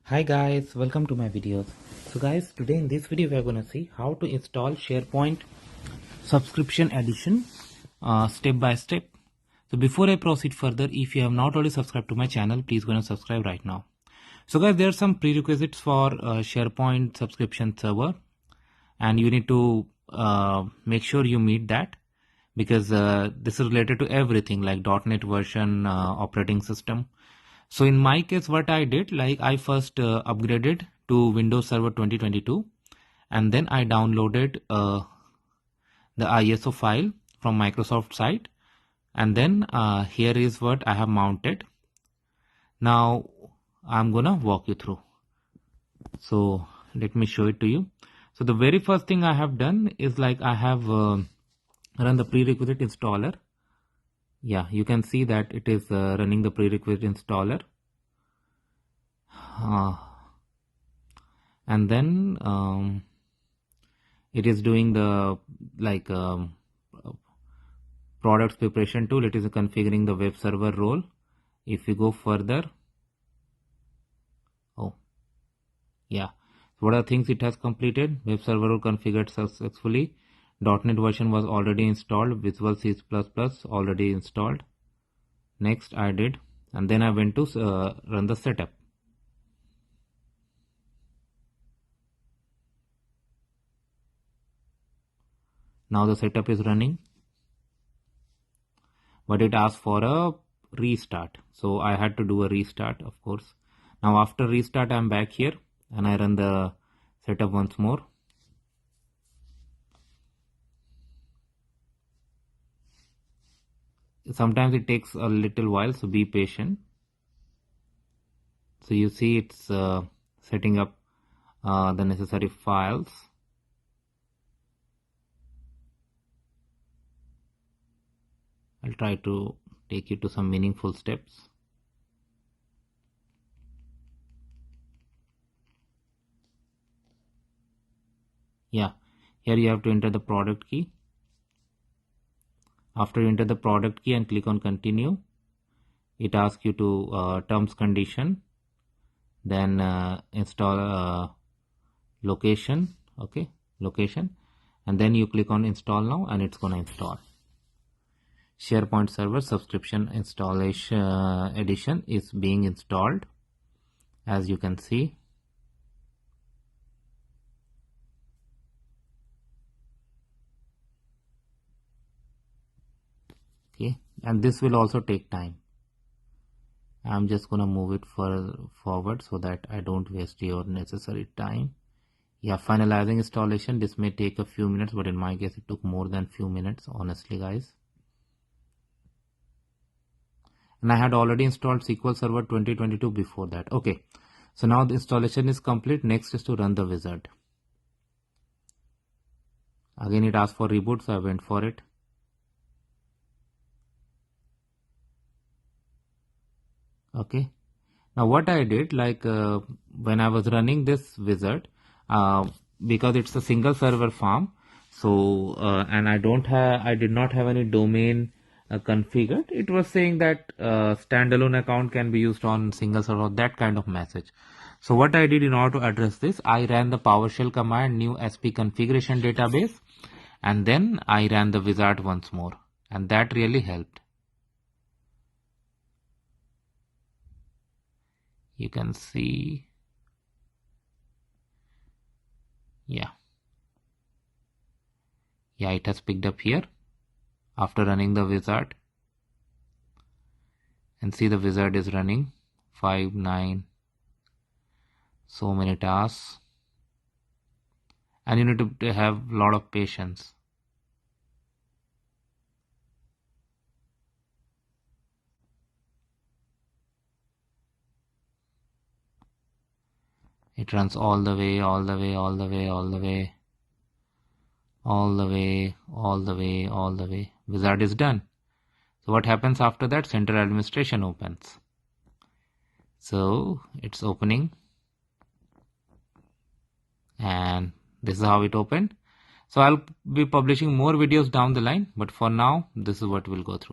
Hi guys, welcome to my videos. So guys, today in this video we are going to see how to install Sharepoint Subscription Edition step by step. So before I proceed further, if you have not already subscribed to my channel, please go and subscribe right now. So guys, there are some prerequisites for Sharepoint subscription server, and you need to make sure you meet that, because this is related to everything like .NET version, operating system. So in my case, what I did, like I first upgraded to Windows Server 2022, and then I downloaded the ISO file from Microsoft site, and then here is what I have mounted. Now I'm gonna walk you through. So let me show it to you. So the very first thing I have done is like I have run the prerequisite installer. Yeah, you can see that it is running the prerequisite installer. And then it is doing the products preparation tool. It is configuring the web server role. If we go further, so what are things it has completed? Web server role configured successfully. .NET version was already installed. Visual C++ already installed. Next I did, and then I went to run the setup. Now the setup is running, but it asked for a restart, so I had to do a restart, of course. Now after restart, I'm back here and I run the setup once more. Sometimes it takes a little while, so be patient. So you see it's setting up the necessary files. I'll try to take you to some meaningful steps. Yeah, here you have to enter the product key. After you enter the product key and click on continue, it asks you to terms condition, then install location, okay, location, and then you click on install now, and it's gonna install. Sharepoint Server Subscription Installation Edition is being installed, as you can see. Okay, and this will also take time. I'm just gonna move it forward so that I don't waste your necessary time. Yeah, finalizing installation. This may take a few minutes, but in my case it took more than few minutes, honestly guys. And I had already installed SQL Server 2022 before that. Okay, so now the installation is complete. Next is to run the wizard. Again it asked for reboot, so I went for it. Okay, now what I did, like when I was running this wizard, because it's a single server farm, so and I did not have any domain configured. It was saying that standalone account can be used on single server, that kind of message. So what I did in order to address this, I ran the PowerShell command new SP configuration database, and then I ran the wizard once more, and that really helped. You can see, yeah, it has picked up here after running the wizard, and see the wizard is running 5, 9, so many tasks, and you need to have a lot of patience. It runs all the way, all the way, all the way, all the way, all the way, all the way, all the way. Wizard is done. So what happens after that? Center administration opens. So it's opening, and this is how it opened. So I'll be publishing more videos down the line, but for now this is what we'll go through.